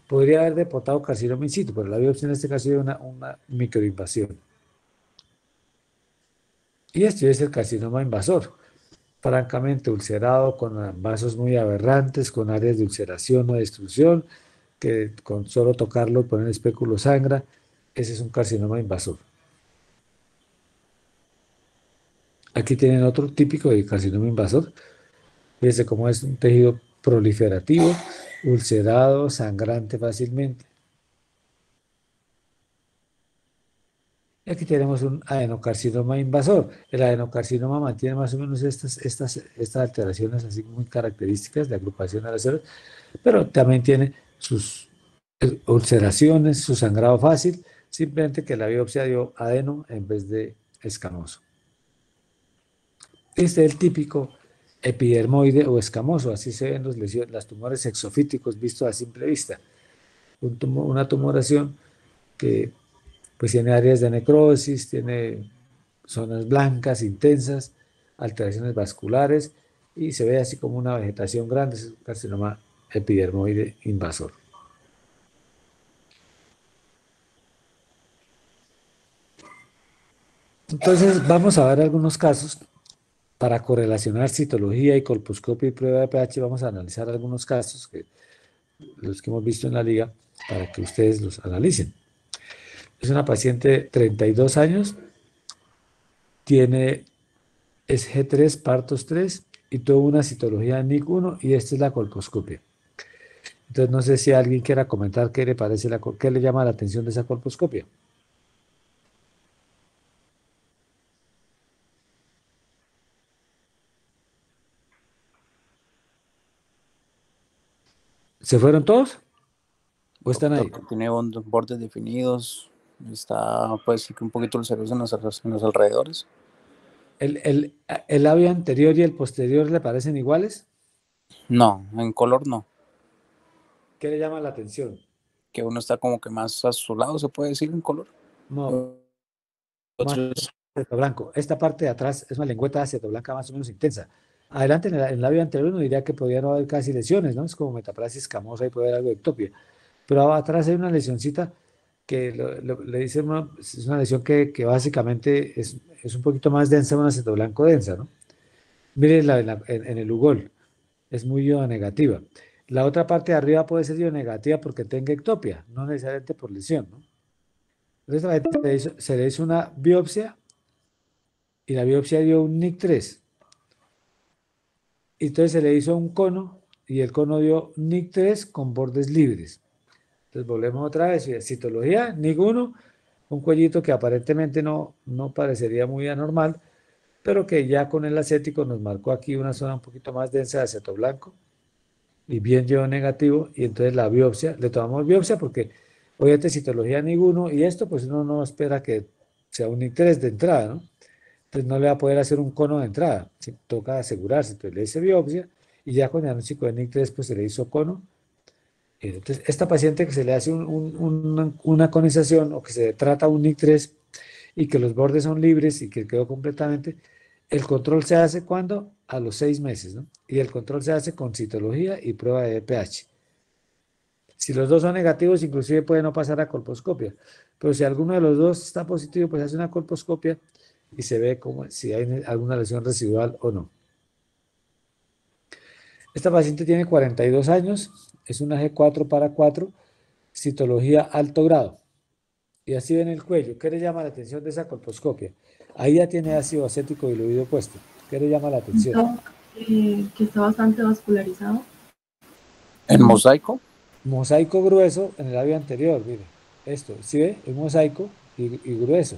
Speaker 1: Podría haber deportado carcinoma in situ, pero la biopsia en este caso es una microinvasión. Y este es el carcinoma invasor, francamente ulcerado, con vasos muy aberrantes, con áreas de ulceración o destrucción, que con solo tocarlo, poner espéculo sangra. Ese es un carcinoma invasor. Aquí tienen otro típico de carcinoma invasor. Fíjense cómo es un tejido proliferativo, ulcerado, sangrante fácilmente. Y aquí tenemos un adenocarcinoma invasor. El adenocarcinoma mantiene más o menos estas alteraciones así muy características de agrupación de las células, pero también tiene sus ulceraciones, su sangrado fácil, simplemente que la biopsia dio adeno en vez de escamoso. Este es el típico epidermoide o escamoso, así se ven las tumores exofíticos vistos a simple vista. Una tumoración que pues tiene áreas de necrosis, tiene zonas blancas intensas, alteraciones vasculares y se ve así como una vegetación grande, es un carcinoma epidermoide invasor. Entonces, vamos a ver algunos casos para correlacionar citología y colposcopio y prueba de pH. Vamos a analizar algunos casos, los que hemos visto en la liga, para que ustedes los analicen. Es una paciente de 32 años, es G3, partos 3 y tuvo una citología NIC1 y esta es la colposcopia. Entonces, no sé si alguien quiera comentar qué le parece, qué le llama la atención de esa colposcopia. ¿Se fueron todos o están
Speaker 3: Doctor,
Speaker 1: ahí?
Speaker 3: que tiene bordes definidos, está pues sí que un poquito ulceroso en los alrededores.
Speaker 1: ¿El labio anterior y el posterior le parecen iguales?
Speaker 3: No, en color no,
Speaker 1: ¿Qué le llama la atención?
Speaker 3: que uno está como que más azulado, se puede decir en color.
Speaker 1: No, más
Speaker 3: Otros,
Speaker 1: aceto blanco. Esta parte de atrás es una lengüeta de aceto blanca más o menos intensa. Adelante, en el labio anterior uno diría que podría no haber casi lesiones, ¿no? Es como metaplasia escamosa y puede haber algo de ectopia. Pero atrás hay una lesioncita que le dicen, es una lesión que básicamente es un poquito más densa, un aceto blanco densa, ¿no? Miren en el ugol, es muy negativa. La otra parte de arriba puede ser negativa porque tenga ectopia, no necesariamente por lesión, ¿no? Entonces a la gente se le hizo una biopsia y la biopsia dio un NIC3. Y entonces se le hizo un cono y el cono dio NIC3 con bordes libres. Entonces volvemos otra vez, citología, NIC1, un cuellito que aparentemente no parecería muy anormal, pero que ya con el acético nos marcó aquí una zona un poquito más densa de aceto blanco y bien dio negativo, y entonces la biopsia, le tomamos biopsia porque obviamente citología NIC1 y esto pues uno no espera que sea un NIC3 de entrada, ¿no? Entonces no le va a poder hacer un cono de entrada, toca asegurarse, entonces le hice biopsia y ya con el diagnóstico de NIC3 pues se le hizo cono. Entonces esta paciente que se le hace una conización o que se trata un NIC3 y que los bordes son libres y que quedó completamente, el control se hace cuando a los 6 meses, ¿no? Y el control se hace con citología y prueba de pH. Si los dos son negativos, inclusive puede no pasar a colposcopia, pero si alguno de los dos está positivo, pues hace una colposcopia y se ve como si hay alguna lesión residual o no. Esta paciente tiene 42 años, es una G4 para 4, citología alto grado. Y así ven el cuello. ¿Qué le llama la atención de esa colposcopia? Ahí ya tiene ácido acético diluido puesto. ¿Qué le llama la atención?
Speaker 4: Que está bastante vascularizado.
Speaker 3: en mosaico.
Speaker 1: Mosaico grueso en el labio anterior, mire. Esto, ¿sí ve? Un mosaico y grueso.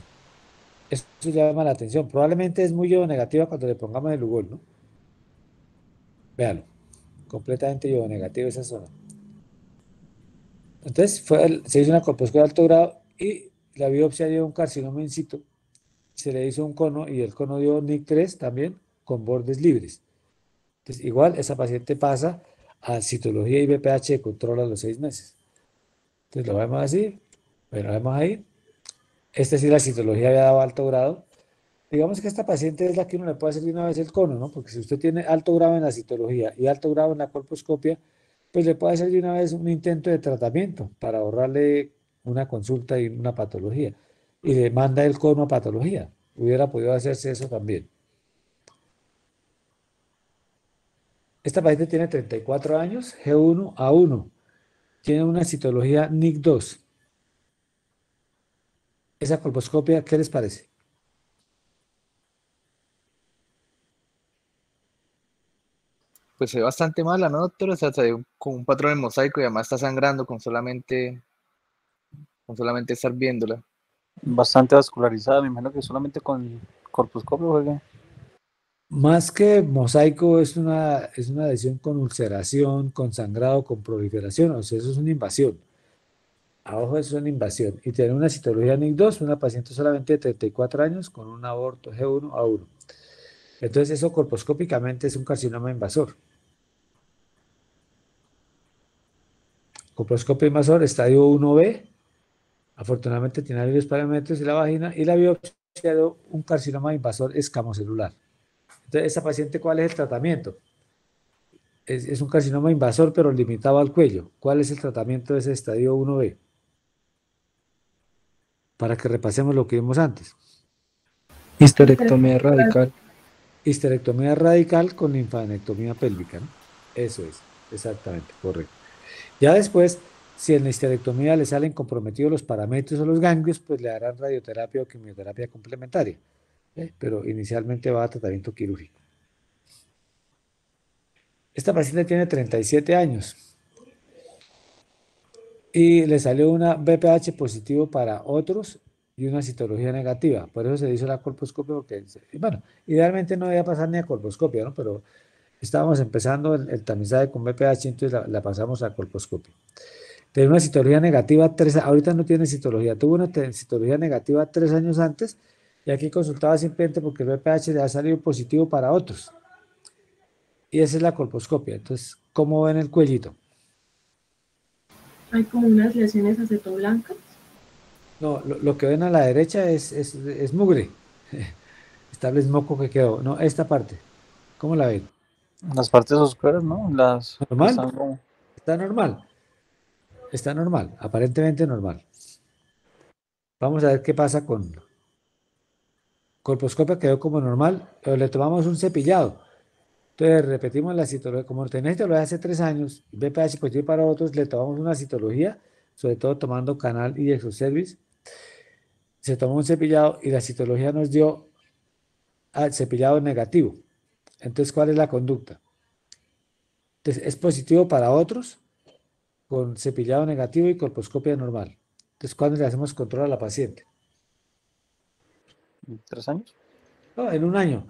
Speaker 1: Eso llama la atención. Probablemente es muy negativa cuando le pongamos el ugol, ¿no? Véalo. Completamente negativa esa zona. Entonces se hizo una colposcopia de alto grado y la biopsia dio un carcinoma in situ. Se le hizo un cono y el cono dio NIC3 también con bordes libres. Entonces, igual esa paciente pasa a citología y BPH de control a los 6 meses. Entonces lo vemos así, bueno, lo vemos ahí. Esta sí la citología había dado alto grado. Digamos que esta paciente es la que uno le puede hacer de una vez el cono, ¿no? Porque si usted tiene alto grado en la citología y alto grado en la colposcopia, pues le puede hacer de una vez un intento de tratamiento para ahorrarle una consulta y una patología. Y le manda el cono a patología. Hubiera podido hacerse eso también. Esta paciente tiene 34 años, G1A1. Tiene una citología NIC2. Esa colposcopia, ¿qué les parece?
Speaker 5: Pues se ve bastante mala, ¿no, doctor? O sea, se ve con un patrón en mosaico y además está sangrando con solamente estar viéndola.
Speaker 3: Bastante vascularizada, me imagino que solamente con colposcopio juegue.
Speaker 1: Más que mosaico, es una lesión con ulceración, con sangrado, con proliferación. O sea, eso es una invasión. A ojo, eso es una invasión. Y tiene una citología NIC2, una paciente solamente de 34 años con un aborto G1A1. Entonces, eso colposcópicamente es un carcinoma invasor. Colposcopio invasor, estadio 1B. Afortunadamente tiene alivios parámetros y la vagina. Y la biopsia de un carcinoma invasor escamocelular. Entonces, esa paciente, ¿cuál es el tratamiento? Es un carcinoma invasor, pero limitado al cuello. ¿Cuál es el tratamiento de ese estadio 1B? Para que repasemos lo que vimos antes.
Speaker 6: Histerectomía radical.
Speaker 1: Histerectomía radical con linfadenectomía pélvica, ¿no? Eso es, exactamente, correcto. Ya después, si en la histerectomía le salen comprometidos los paramétros o los ganglios, pues le harán radioterapia o quimioterapia complementaria, pero inicialmente va a tratamiento quirúrgico. Esta paciente tiene 37 años y le salió una BPH positivo para otros y una citología negativa. Por eso se hizo la colposcopia, porque, bueno, idealmente no debía pasar ni a colposcopia, ¿no? Pero estábamos empezando el tamizaje con BPH, entonces la pasamos a colposcopia. Tiene una citología negativa, ahorita no tiene citología, tuvo una citología negativa 3 años antes y aquí consultaba simplemente porque el BPH le ha salido positivo para otros. Y esa es la colposcopia. Entonces, ¿cómo ven el cuellito?
Speaker 4: Hay como unas lesiones acetoblancas.
Speaker 1: No, lo que ven a la derecha es mugre. Está el moco que quedó. No, esta parte. ¿Cómo la ven?
Speaker 3: Las partes oscuras, ¿no? Las que
Speaker 1: ¿Normal?
Speaker 3: están como...
Speaker 1: Está normal. Está normal, aparentemente normal. Vamos a ver qué pasa con colposcopia, quedó como normal, pero le tomamos un cepillado. Entonces repetimos la citología, como tenés citología hace 3 años, BPH positivo para otros, le tomamos una citología, sobre todo tomando canal y exocervis. Se tomó un cepillado y la citología nos dio cepillado negativo. Entonces, ¿cuál es la conducta? Entonces, es positivo para otros con cepillado negativo y colposcopia normal. Entonces, ¿cuándo le hacemos control a la paciente?
Speaker 3: 3 años.
Speaker 1: No, en un año.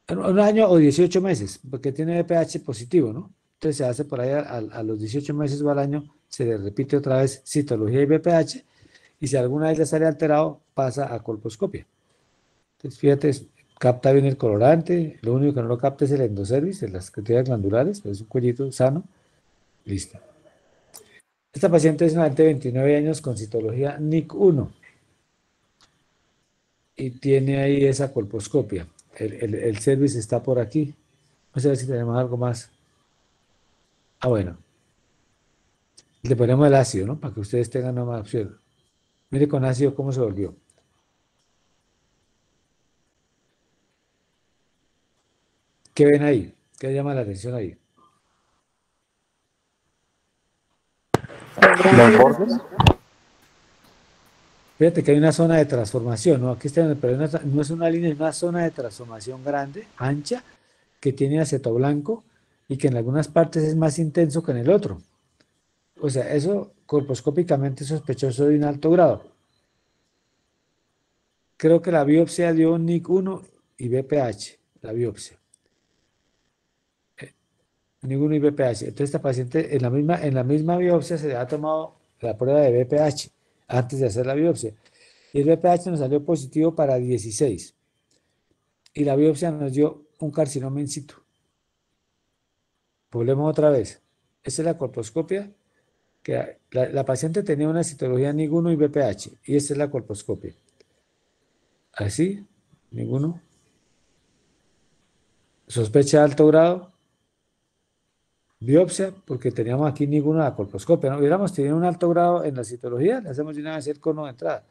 Speaker 1: En un año o 18 meses, porque tiene BPH positivo, ¿no? Entonces se hace por ahí a los 18 meses o al año, se le repite otra vez citología y BPH, y si alguna vez le sale alterado, pasa a colposcopia. Entonces, fíjate, capta bien el colorante, lo único que no lo capta es el endocervis, de las actividades glandulares, pero es un cuellito sano, listo. Esta paciente es una de 29 años con citología NIC1 y tiene ahí esa colposcopia. El cervix está por aquí. Vamos a ver si tenemos algo más. Ah, bueno. Le ponemos el ácido, ¿no? Para que ustedes tengan una más opción. Mire con ácido cómo se volvió. ¿Qué ven ahí? ¿Qué llama la atención ahí?
Speaker 3: Los bordes.
Speaker 1: Fíjate que hay una zona de transformación, ¿no? Aquí está, pero no es una línea, es una zona de transformación grande, ancha, que tiene aceto blanco y que en algunas partes es más intenso que en el otro. O sea, eso colposcópicamente es sospechoso de un alto grado. Creo que la biopsia dio NIC1 y BPH, la biopsia. NIC1 y BPH. Entonces, esta paciente en la misma biopsia se le ha tomado la prueba de BPH antes de hacer la biopsia. Y el BPH nos salió positivo para 16. Y la biopsia nos dio un carcinoma in situ. Volvemos otra vez. Esa es la colposcopia. Que la paciente tenía una citología NIC1 y BPH. Y esta es la colposcopia. Así, ninguno. Sospecha de alto grado. Biopsia, porque teníamos aquí ninguno de la colposcopia. ¿No? Hubiéramos tenido un alto grado en la citología, le hacemos de una vez el cono de entrada.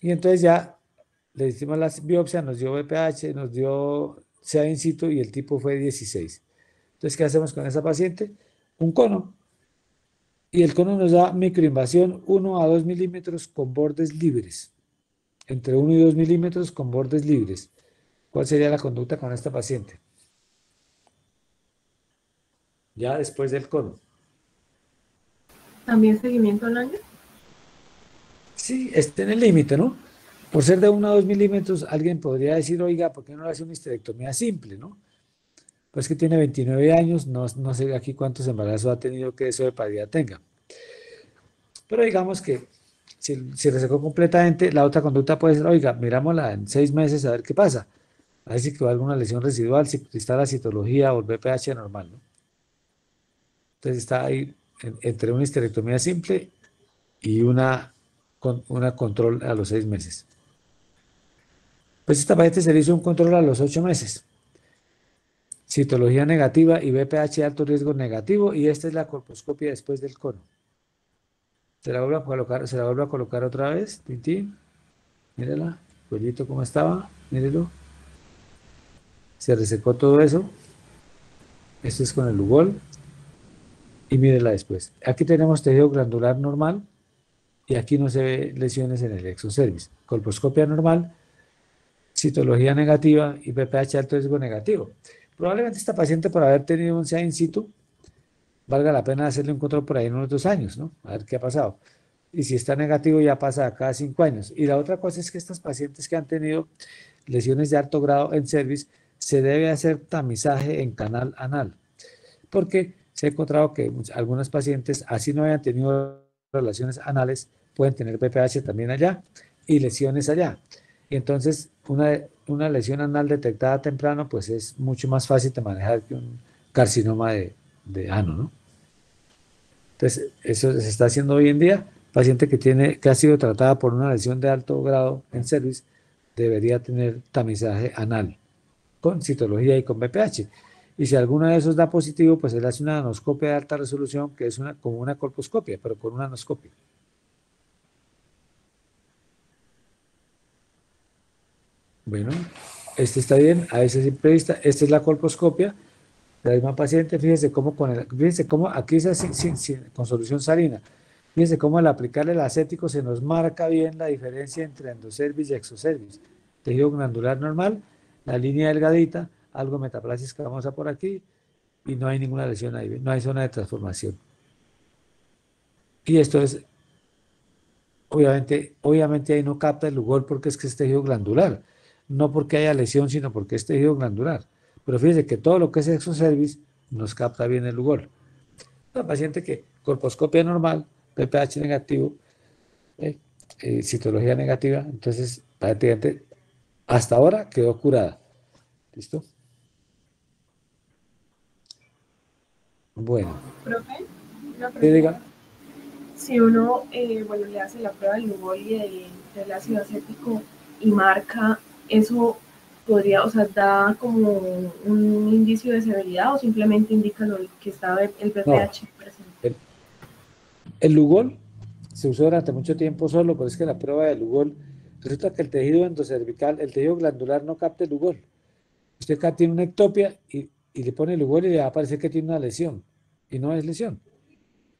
Speaker 1: Y entonces ya le hicimos la biopsia, nos dio BPH, nos dio CA in situ y el tipo fue 16. Entonces, ¿qué hacemos con esa paciente? Un cono. Y el cono nos da microinvasión 1 a 2 milímetros con bordes libres. Entre 1 y 2 milímetros con bordes libres. ¿Cuál sería la conducta con esta paciente? Ya después del cono.
Speaker 4: También seguimiento al año.
Speaker 1: Sí, está en el límite, ¿no? Por ser de 1 a 2 milímetros, alguien podría decir, oiga, ¿por qué no le hace una histerectomía simple, no? Pues que tiene 29 años, no sé aquí cuántos embarazos ha tenido que eso de paridad tenga. Pero digamos que si resecó completamente, la otra conducta puede ser, oiga, mirámosla en 6 meses a ver qué pasa. A ver si quedó alguna lesión residual, si está la citología o el BPH normal, ¿no? Entonces está ahí entre una histerectomía simple y una control a los 6 meses. Pues esta paciente se le hizo un control a los 8 meses. Citología negativa y BPH de alto riesgo negativo, y esta es la colposcopia después del cono. Se la vuelvo a colocar otra vez, Tintín. Mírala, cuellito cómo estaba, mírelo. Se resecó todo eso. Esto es con el Lugol. Y mírela después. Aquí tenemos tejido glandular normal y aquí no se ve lesiones en el exocervix. Colposcopia normal, citología negativa y BPH alto riesgo negativo. Probablemente esta paciente, por haber tenido un CA in situ, valga la pena hacerle un control por ahí en unos 2 años, ¿no? A ver qué ha pasado. Y si está negativo, ya pasa a cada 5 años. Y la otra cosa es que estas pacientes que han tenido lesiones de alto grado en cervix, se debe hacer tamizaje en canal anal, porque se ha encontrado que algunos pacientes, así no hayan tenido relaciones anales, pueden tener BPH también allá y lesiones allá. Y entonces, una lesión anal detectada temprano, pues es mucho más fácil de manejar que un carcinoma de ano, ¿no? Entonces, eso se está haciendo hoy en día. Paciente que ha sido tratada por una lesión de alto grado en cervix debería tener tamizaje anal con citología y con BPH. Y si alguno de esos da positivo, pues él hace una anoscopia de alta resolución, que es como una colposcopia, pero con una anoscopia. Bueno, este está bien, a ese simple vista. Esta es la colposcopia de la misma paciente. Fíjense cómo aquí es con solución salina. Fíjense cómo al aplicarle el acético se nos marca bien la diferencia entre endocervix y exocervix. Tejido glandular normal, la línea delgadita, algo metaplasia escamosa por aquí, y no hay ninguna lesión ahí, no hay zona de transformación. Y esto es, obviamente ahí no capta el Lugol porque es que es tejido glandular, no porque haya lesión, sino porque es tejido glandular. Pero fíjense que todo lo que es exocervix nos capta bien el Lugol. Una paciente que colposcopia normal, PPH negativo, citología negativa, entonces prácticamente hasta ahora quedó curada. ¿Listo? Bueno,
Speaker 4: Profe, una
Speaker 1: ¿qué diga?
Speaker 4: pregunta. Si uno, bueno, le hace la prueba del Lugol y del ácido acético y marca, ¿eso podría, o sea, da como un indicio de severidad o simplemente indica lo que está el
Speaker 1: No,
Speaker 4: BPH presente?
Speaker 1: el Lugol se usó durante mucho tiempo solo, pero es que la prueba de Lugol, resulta que el tejido endocervical, el tejido glandular no capta el Lugol. Usted acá tiene una ectopia y le pone el Lugol y le va a parecer que tiene una lesión, y no es lesión.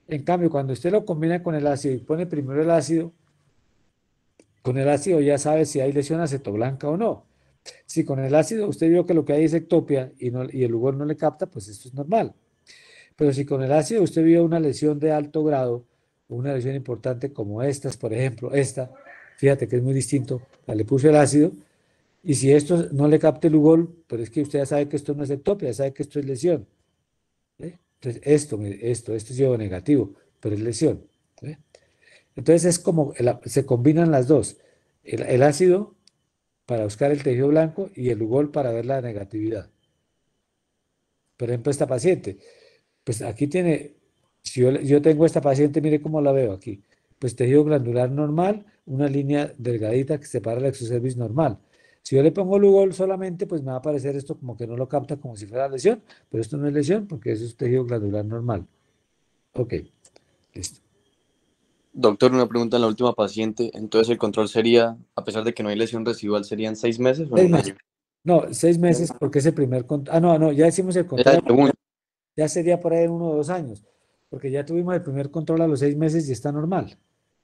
Speaker 1: En cambio, cuando usted lo combina con el ácido y pone primero el ácido, con el ácido ya sabe si hay lesión acetoblanca o no. Si con el ácido usted vio que lo que hay es ectopia y el Lugol no le capta, pues esto es normal. Pero si con el ácido usted vio una lesión de alto grado, una lesión importante como estas, por ejemplo, fíjate que es muy distinto, le puse el ácido, y si esto no le capta el Lugol, pero es que usted ya sabe que esto no es ectopia, ya sabe que esto es lesión. Entonces, esto es llevo negativo, pero es lesión. ¿Sí? Entonces es como, se combinan las dos, el ácido para buscar el tejido blanco y el Lugol para ver la negatividad. Por ejemplo, esta paciente, pues aquí tiene, si yo tengo esta paciente, mire cómo la veo aquí. Pues tejido glandular normal, una línea delgadita que separa el exocervix normal. Si yo le pongo Lugol solamente, pues me va a aparecer esto como que no lo capta como si fuera lesión, pero esto no es lesión porque eso es tejido glandular normal. Ok, listo.
Speaker 6: Doctor, una pregunta en la última paciente. Entonces, el control sería, a pesar de que no hay lesión residual, ¿serían 6 meses o en
Speaker 1: 6
Speaker 6: un
Speaker 1: meses.
Speaker 6: año?
Speaker 1: No, 6 meses porque es el primer control. Ah, no, ya hicimos el
Speaker 6: Era
Speaker 1: control.
Speaker 6: el segundo.
Speaker 1: Ya sería por ahí en 1 o 2 años, porque ya tuvimos el primer control a los 6 meses y está normal.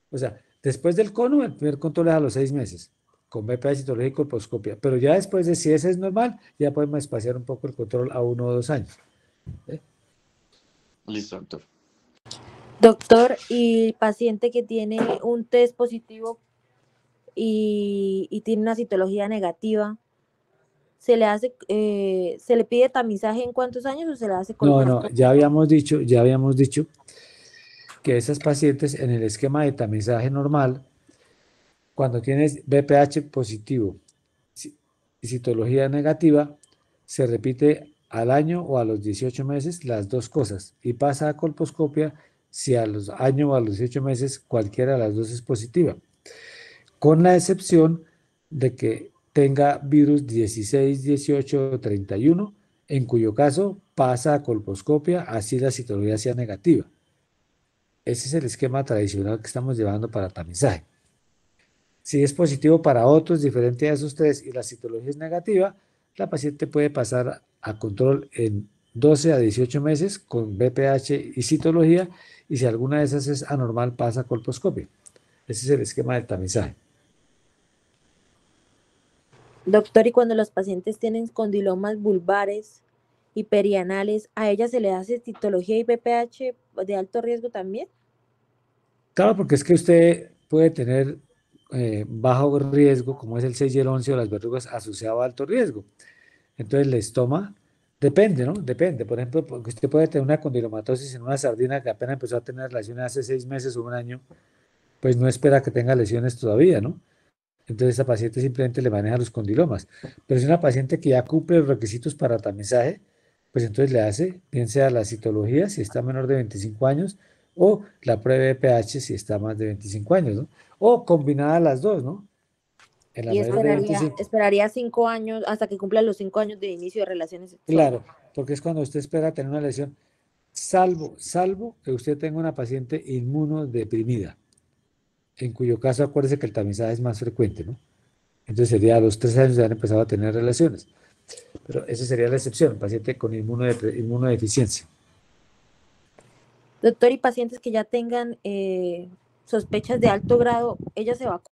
Speaker 1: O sea, después del cono, el primer control es a los 6 meses, con BPH, citología y colposcopia. Pero ya después de si ese es normal, ya podemos espaciar un poco el control a 1 o 2 años.
Speaker 6: Listo, doctor.
Speaker 2: Doctor, y paciente que tiene un test positivo y tiene una citología negativa, ¿se le pide tamizaje en cuántos años o se le hace
Speaker 1: No,
Speaker 2: colposcopia?
Speaker 1: ya habíamos dicho que esas pacientes en el esquema de tamizaje normal, cuando tienes BPH positivo y citología negativa, se repite al año o a los 18 meses las dos cosas y pasa a colposcopia si a los años o a los 18 meses cualquiera de las dos es positiva, con la excepción de que tenga virus 16, 18 o 31, en cuyo caso pasa a colposcopia así la citología sea negativa. Ese es el esquema tradicional que estamos llevando para tamizaje. Si es positivo para otros diferente a esos tres y la citología es negativa, la paciente puede pasar a control en 12 a 18 meses con BPH y citología, y si alguna de esas es anormal, pasa a colposcopia. Ese es el esquema del tamizaje.
Speaker 2: Doctor, y cuando los pacientes tienen condilomas vulvares y perianales, ¿a ella se le hace citología y BPH de alto riesgo también?
Speaker 1: Claro, porque es que usted puede tener bajo riesgo, como es el 6 y el 11 o las verrugas asociado a alto riesgo. Entonces les toma, depende, ¿no? Depende. Por ejemplo, porque usted puede tener una condilomatosis en una sardina que apenas empezó a tener relaciones hace 6 meses o un año, pues no espera que tenga lesiones todavía, ¿no? Entonces esa paciente simplemente le maneja los condilomas. Pero si una paciente que ya cumple los requisitos para tamizaje, pues entonces le hace, bien sea la citología si está menor de 25 años, o la prueba de pH si está más de 25 años, ¿no? O combinadas las dos, ¿no? En la
Speaker 2: Y
Speaker 1: mayor de 25.
Speaker 2: esperaría 5 años hasta que cumpla los 5 años de inicio de relaciones sexuales.
Speaker 1: Claro, porque es cuando usted espera tener una lesión, salvo que usted tenga una paciente inmunodeprimida, en cuyo caso acuérdese que el tamizaje es más frecuente, ¿no? Entonces sería a los 3 años de haber empezado a tener relaciones. Pero esa sería la excepción, paciente con inmunodeficiencia.
Speaker 2: Doctor, y pacientes que ya tengan sospechas de alto grado, ¿ella se vacuna?